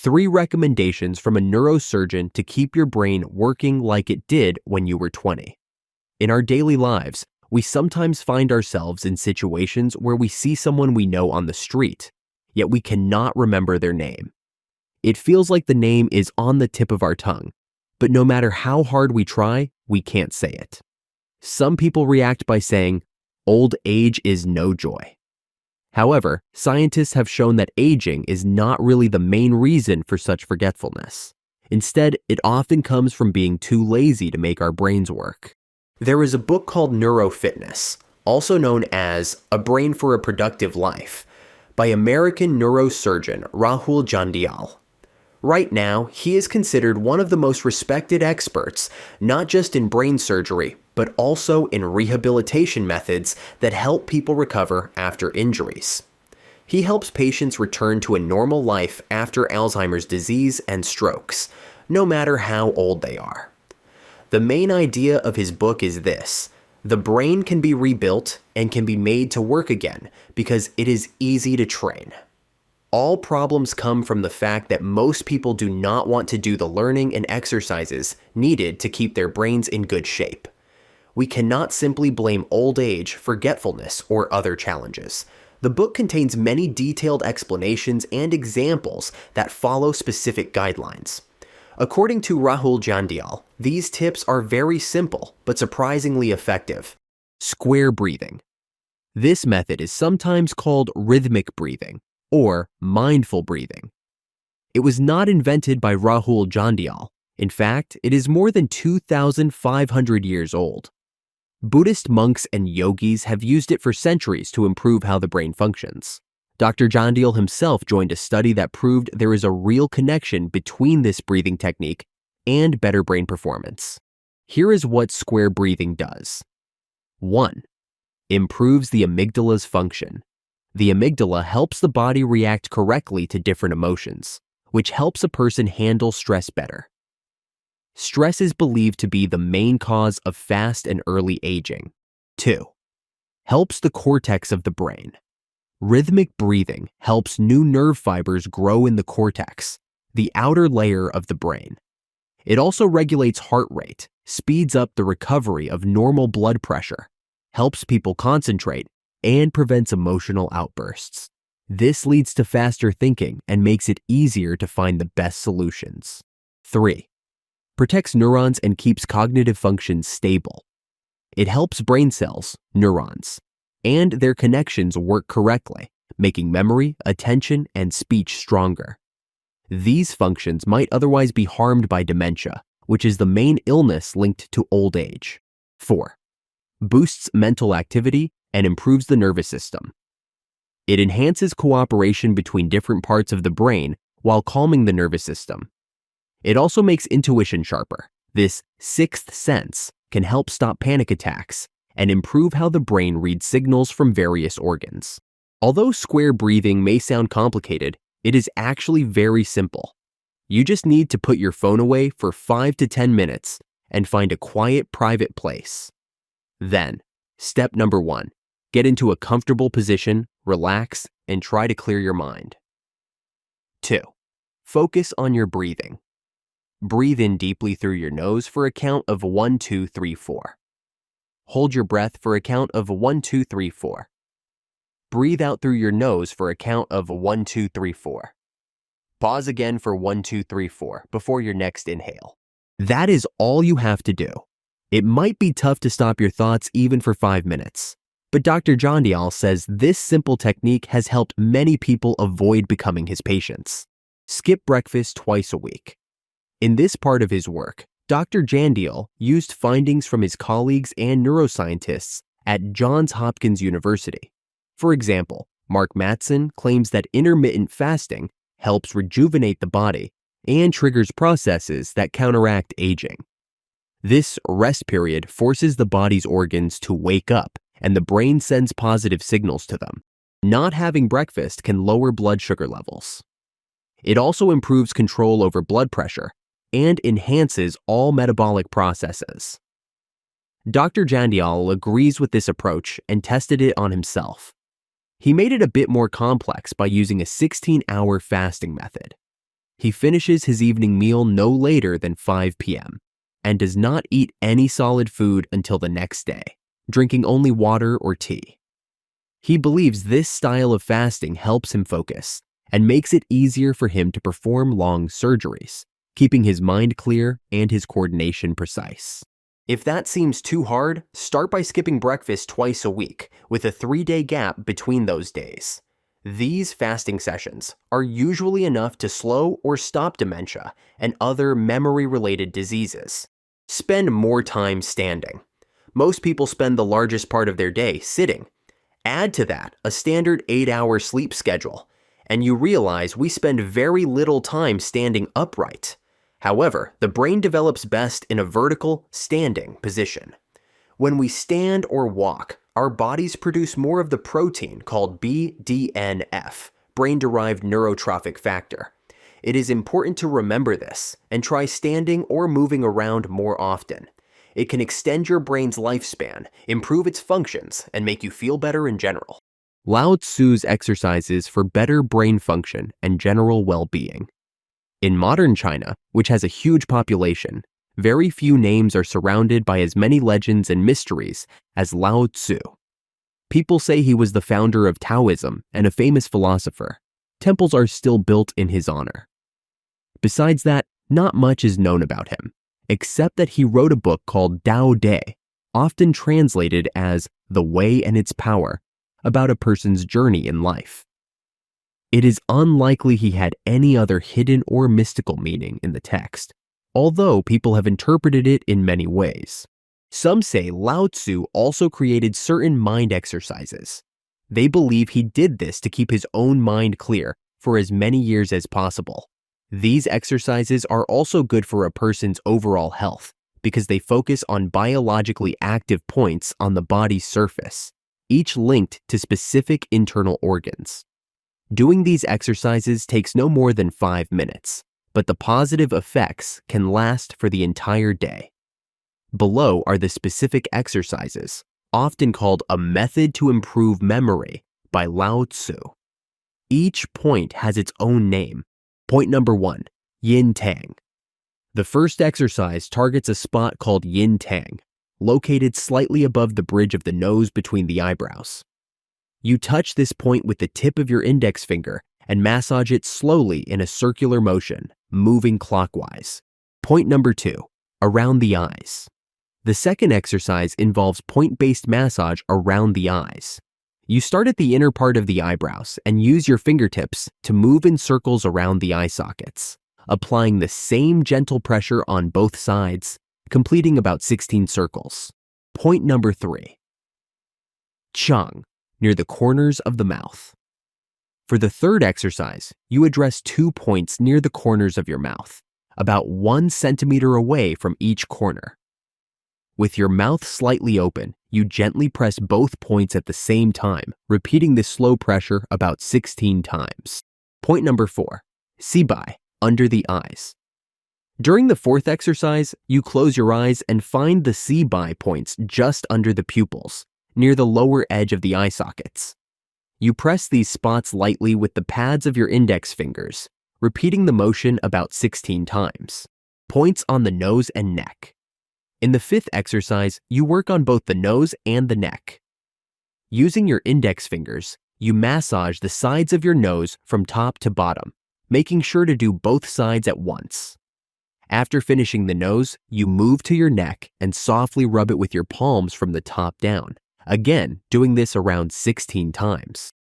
3 recommendations from a neurosurgeon to keep your brain working like it did when you were 20. In our daily lives, we sometimes find ourselves in situations where we see someone we know on the street, yet we cannot remember their name. It feels like the name is on the tip of our tongue, but no matter how hard we try, we can't say it. Some people react by saying, "Old age is no joy." However, scientists have shown that aging is not really the main reason for such forgetfulness. Instead, it often comes from being too lazy to make our brains work. There is a book called Neurofitness, also known as A Brain for a Productive Life, by American neurosurgeon Rahul Jandial. Right now, he is considered one of the most respected experts, not just in brain surgery, but also in rehabilitation methods that help people recover after injuries. He helps patients return to a normal life after Alzheimer's disease and strokes, no matter how old they are. The main idea of his book is this: the brain can be rebuilt and can be made to work again because it is easy to train. All problems come from the fact that most people do not want to do the learning and exercises needed to keep their brains in good shape. We cannot simply blame old age, forgetfulness, or other challenges. The book contains many detailed explanations and examples that follow specific guidelines. According to Rahul Jandial, these tips are very simple but surprisingly effective. Square breathing. This method is sometimes called rhythmic breathing or mindful breathing. It was not invented by Rahul Jandial. In fact, it is more than 2,500 years old. Buddhist monks and yogis have used it for centuries to improve how the brain functions. Dr. Jandial himself joined a study that proved there is a real connection between this breathing technique and better brain performance. Here is what square breathing does. 1. Improves the amygdala's function. The amygdala helps the body react correctly to different emotions, which helps a person handle stress better. Stress is believed to be the main cause of fast and early aging. 2. Helps the cortex of the brain. Rhythmic breathing helps new nerve fibers grow in the cortex, the outer layer of the brain. It also regulates heart rate, speeds up the recovery of normal blood pressure, helps people concentrate, and prevents emotional outbursts. This leads to faster thinking and makes it easier to find the best solutions. 3. Protects neurons and keeps cognitive functions stable. It helps brain cells, neurons, and their connections work correctly, making memory, attention, and speech stronger. These functions might otherwise be harmed by dementia, which is the main illness linked to old age. 4. Boosts mental activity and improves the nervous system. It enhances cooperation between different parts of the brain while calming the nervous system. It also makes intuition sharper. This sixth sense can help stop panic attacks and improve how the brain reads signals from various organs. Although square breathing may sound complicated, it is actually very simple. You just need to put your phone away for 5 to 10 minutes and find a quiet, private place. Then, step number 1. Get into a comfortable position, relax, and try to clear your mind. 2. Focus on your breathing. Breathe in deeply through your nose for a count of 1, 2, 3, 4. Hold your breath for a count of 1, 2, 3, 4. Breathe out through your nose for a count of 1, 2, 3, 4. Pause again for 1, 2, 3, 4 before your next inhale. That is all you have to do. It might be tough to stop your thoughts even for 5 minutes. But Dr. Jandial says this simple technique has helped many people avoid becoming his patients. Skip breakfast twice a week. In this part of his work, Dr. Jandial used findings from his colleagues and neuroscientists at Johns Hopkins University. For example, Mark Mattson claims that intermittent fasting helps rejuvenate the body and triggers processes that counteract aging. This rest period forces the body's organs to wake up, and the brain sends positive signals to them. Not having breakfast can lower blood sugar levels. It also improves control over blood pressure and enhances all metabolic processes. Dr. Jandial agrees with this approach and tested it on himself. He made it a bit more complex by using a 16-hour fasting method. He finishes his evening meal no later than 5 p.m. and does not eat any solid food until the next day, drinking only water or tea. He believes this style of fasting helps him focus and makes it easier for him to perform long surgeries, keeping his mind clear and his coordination precise. If that seems too hard, start by skipping breakfast twice a week with a 3-day gap between those days. These fasting sessions are usually enough to slow or stop dementia and other memory-related diseases. Spend more time standing. Most people spend the largest part of their day sitting. Add to that a standard 8-hour sleep schedule, and you realize we spend very little time standing upright. However, the brain develops best in a vertical, standing position. When we stand or walk, our bodies produce more of the protein called BDNF, brain-derived neurotrophic factor. It is important to remember this and try standing or moving around more often. It can extend your brain's lifespan, improve its functions, and make you feel better in general. Lao Tzu's exercises for better brain function and general well-being. In modern China, which has a huge population, very few names are surrounded by as many legends and mysteries as Lao Tzu. People say he was the founder of Taoism and a famous philosopher. Temples are still built in his honor. Besides that, not much is known about him, except that he wrote a book called Tao De, often translated as The Way and Its Power, about a person's journey in life. It is unlikely he had any other hidden or mystical meaning in the text, although people have interpreted it in many ways. Some say Lao Tzu also created certain mind exercises. They believe he did this to keep his own mind clear for as many years as possible. These exercises are also good for a person's overall health because they focus on biologically active points on the body's surface, each linked to specific internal organs. Doing these exercises takes no more than 5 minutes, but the positive effects can last for the entire day. Below are the specific exercises, often called a method to improve memory by Lao Tzu. Each point has its own name. Point number 1, Yin Tang. The first exercise targets a spot called Yin Tang, located slightly above the bridge of the nose between the eyebrows. You touch this point with the tip of your index finger and massage it slowly in a circular motion, moving clockwise. Point number 2, around the eyes. The second exercise involves point-based massage around the eyes. You start at the inner part of the eyebrows and use your fingertips to move in circles around the eye sockets, applying the same gentle pressure on both sides, completing about 16 circles. Point number 3, Chang, near the corners of the mouth. For the third exercise, you address 2 points near the corners of your mouth, about 1 centimeter away from each corner. With your mouth slightly open, you gently press both points at the same time, repeating this slow pressure about 16 times. Point number 4, Sibai, under the eyes. During the fourth exercise, you close your eyes and find the Sibai points just under the pupils, near the lower edge of the eye sockets. You press these spots lightly with the pads of your index fingers, repeating the motion about 16 times. Points on the nose and neck. In the fifth exercise, you work on both the nose and the neck. Using your index fingers, you massage the sides of your nose from top to bottom, making sure to do both sides at once. After finishing the nose, you move to your neck and softly rub it with your palms from the top down, again doing this around 16 times.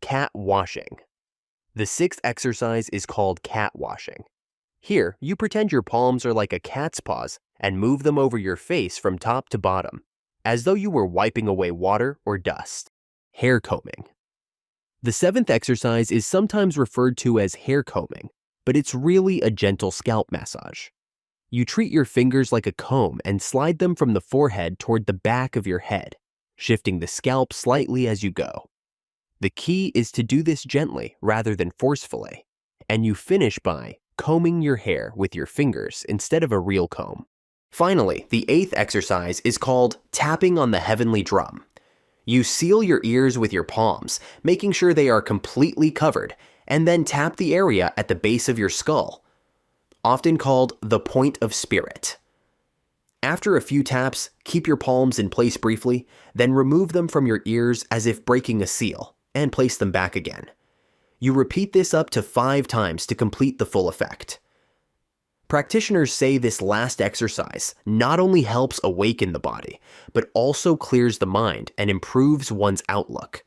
Cat washing. The sixth exercise is called cat washing. Here, you pretend your palms are like a cat's paws and move them over your face from top to bottom, as though you were wiping away water or dust. Hair combing. The seventh exercise is sometimes referred to as hair combing, but it's really a gentle scalp massage. You treat your fingers like a comb and slide them from the forehead toward the back of your head, shifting the scalp slightly as you go. The key is to do this gently rather than forcefully, and you finish by combing your hair with your fingers instead of a real comb. Finally, the eighth exercise is called tapping on the heavenly drum. You seal your ears with your palms, making sure they are completely covered, and then tap the area at the base of your skull, often called the point of spirit. After a few taps, keep your palms in place briefly, then remove them from your ears as if breaking a seal, and place them back again. You repeat this up to 5 times to complete the full effect. Practitioners say this last exercise not only helps awaken the body, but also clears the mind and improves one's outlook.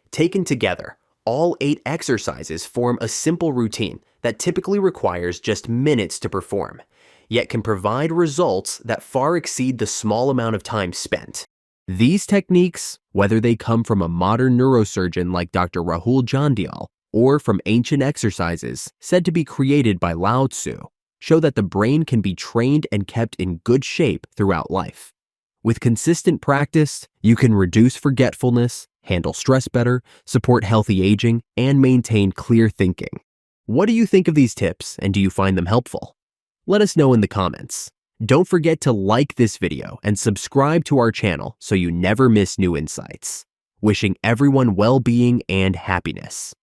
Taken together, all 8 exercises form a simple routine that typically requires just minutes to perform, yet can provide results that far exceed the small amount of time spent. These techniques, whether they come from a modern neurosurgeon like Dr. Rahul Jandial or from ancient exercises said to be created by Lao Tzu, show that the brain can be trained and kept in good shape throughout life. With consistent practice, you can reduce forgetfulness, handle stress better, support healthy aging, and maintain clear thinking. What do you think of these tips, and do you find them helpful? Let us know in the comments. Don't forget to like this video and subscribe to our channel so you never miss new insights. Wishing everyone well-being and happiness.